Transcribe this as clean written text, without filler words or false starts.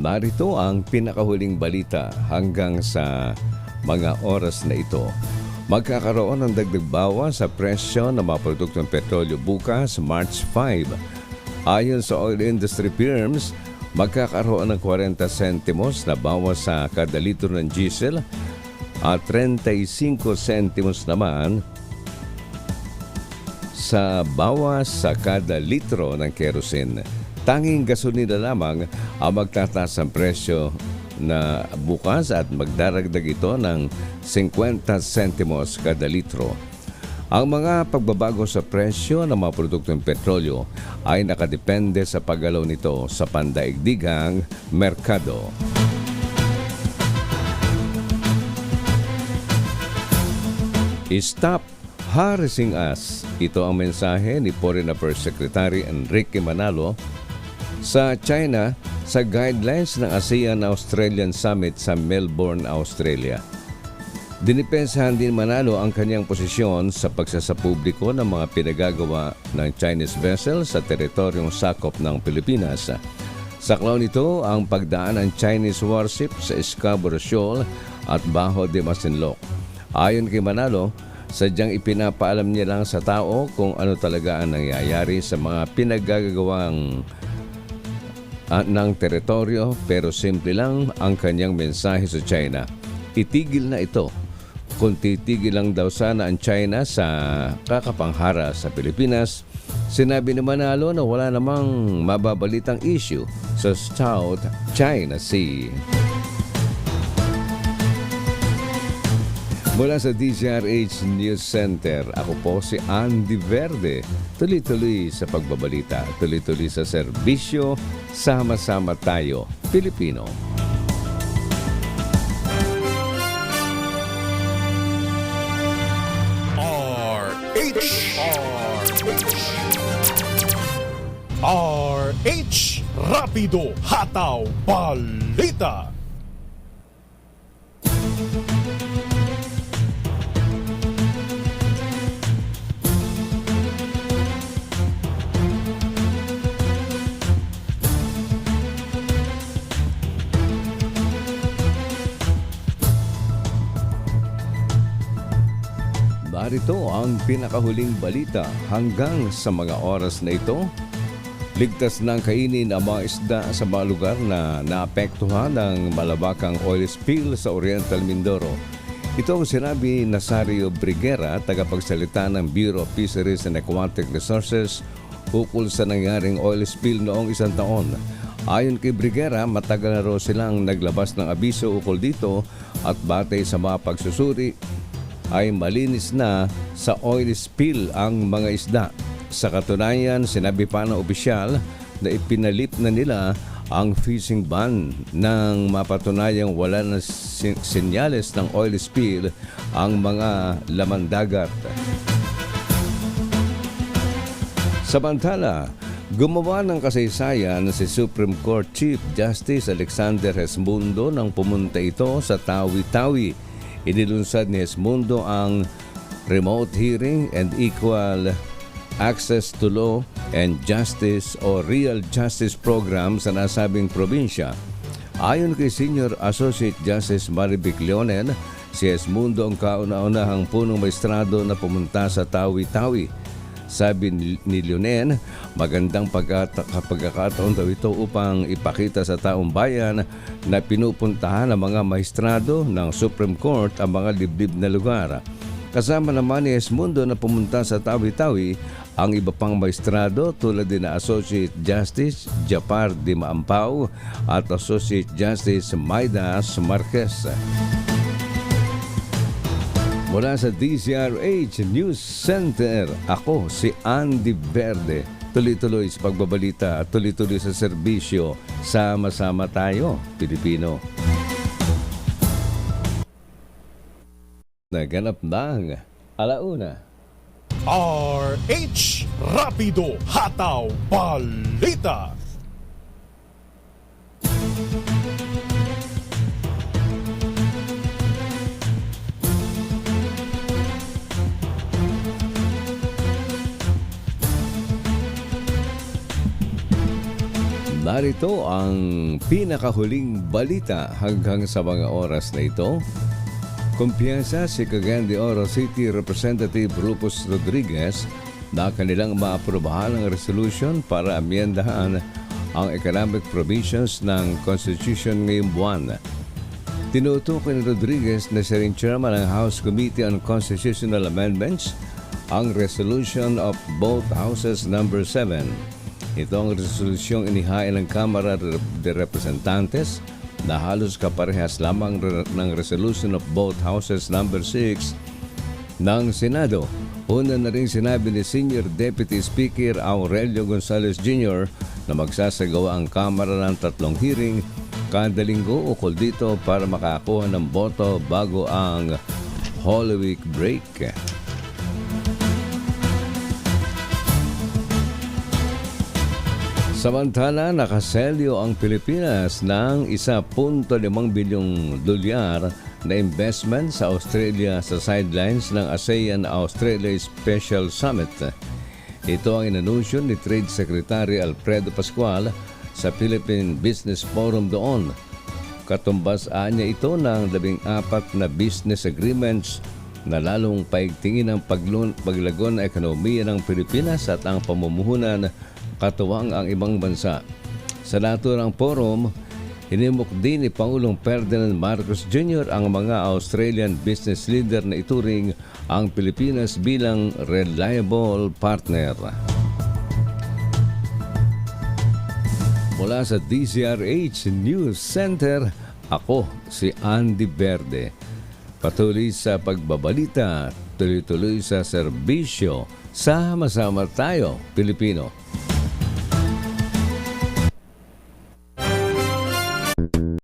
Narito ang pinakahuling balita hanggang sa mga oras na ito. Magkakaroon ng dagdag bawas sa presyo ng mga produktong petrolyo bukas, March 5. Ayon sa oil industry firms, magkakaroon ng 40 sentimos na bawas sa kada litro ng diesel at 35 sentimos naman sa bawas sa kada litro ng kerosene. Tanging gasolina lamang ang magtataas ang presyo na bukas at magdaragdag ito ng 50 sentimos kada litro. Ang mga pagbabago sa presyo ng mga produktong petrolyo ay nakadepende sa paggalaw nito sa pandaigdigang merkado. Stop harassing us. Ito ang mensahe ni Foreign Affairs Secretary Enrique Manalo sa China sa guidelines ng ASEAN-Australian Summit sa Melbourne, Australia. Dinipensahan din Manalo ang kanyang posisyon sa pagsasapubliko ng mga pinagagawa ng Chinese vessel sa teritoryong sakop ng Pilipinas. Saklaw nito ang pagdaan ng Chinese warship sa Scarborough Shoal at Bajo de Masinloc. Ayon kay Manalo, sadyang ipinapaalam niya lang sa tao kung ano talaga ang nangyayari sa mga pinagagawang ng teritoryo, pero simple lang ang kanyang mensahe sa China. Itigil na ito. Kung titigil lang daw sana ang China sa kakapanghara sa Pilipinas, sinabi ni Manalo na wala namang mababalitang issue sa South China Sea. Mula sa DZRH News Center, ako po si Andy Verde. Tuloy-tuloy sa pagbabalita, tuloy-tuloy sa serbisyo, sama-sama tayo, Pilipino. RH Rapido Hataw Balita. Narito ang pinakahuling balita hanggang sa mga oras na ito. Ligtas ng kainin ang mga isda sa mga lugar na naapektuhan ng malabakang oil spill sa Oriental Mindoro. Ito ang sinabi ni Nazario Briguera, tagapagsalita ng Bureau of Fisheries and Aquatic Resources ukol sa nangyaring oil spill noong isang taon. Ayon kay Briguera, matagal na raw silang naglabas ng abiso ukol dito at batay sa mga pagsusuri ay malinis na sa oil spill ang mga isda. Sa katunayan, sinabi pa ng opisyal na ipinalip na nila ang fishing ban nang mapatunayang wala na senyales ng oil spill ang mga laman dagat. Samantala, gumawa ng kasaysayan si Supreme Court Chief Justice Alexander Hesmundo nang pumunta ito sa Tawi-Tawi. Inilunsad ni Hesmundo ang Remote Hearing and Equal Access to Law and Justice o Real Justice Program sa nasabing probinsya. Ayon kay Senior Associate Justice Marivic Leonen, si Hesmundo ang kauna-unahang punong maestrado na pumunta sa Tawi-Tawi. Sabi ni Leonen, magandang pagkakataon daw ito upang ipakita sa taong bayan na pinupuntahan ng mga maestrado ng Supreme Court ang mga liblib na lugar. Kasama naman ni Hesmundo na pumunta sa Tawi-Tawi ang iba pang maestrado tulad din na Associate Justice Japar Di Maampaw at Associate Justice Maidas Marquez. Mula sa DZRH News Center, ako si Andy Verde. Tuloy-tuloy sa pagbabalita at tuloy-tuloy sa serbisyo. Sama-sama tayo, Pilipino. Naganap ng alauna. RH Rapido Hataw Balita. Narito ang pinakahuling balita hanggang sa mga oras na ito. Kumpiyansa si Cagayan de Oro City Representative Rufus Rodriguez na kanilang maaprubahan ang resolution para amyendahan ang economic provisions ng Constitution ngayong buwan. Tinutukoy ni Rodriguez na siya rin chairman ng House Committee on Constitutional Amendments ang Resolution of both Houses number 7. Ito ang resolusyong inihain ng Kamara de Representantes na halos kaparehas lamang ng Resolution of both Houses number 6 ng Senado. Una na rin sinabi ni Senior Deputy Speaker Aurelio Gonzales Jr. na magsasagawa ang Kamara ng 3 hearing kada linggo ukol dito para makakuha ng boto bago ang Holy Week break. Samantala, nakaselyo ang Pilipinas ng 1.5 bilyong dolyar na investment sa Australia sa sidelines ng ASEAN-Australia Special Summit. Ito ang inanunsyo ni Trade Secretary Alfredo Pascual sa Philippine Business Forum doon. Katumbas niya ito ng 14 na business agreements na lalong paigtingin ang paglago ng ekonomiya ng Pilipinas at ang pamumuhunan katuwang ang ibang bansa. Sa naturang forum, hinimok din ni Pangulong Ferdinand Marcos Jr. ang mga Australian business leader na ituring ang Pilipinas bilang reliable partner. Mula sa DZRH News Center, ako si Andy Verde. Patuloy sa pagbabalita, tuloy-tuloy sa serbisyo, sama-sama tayo, Pilipino.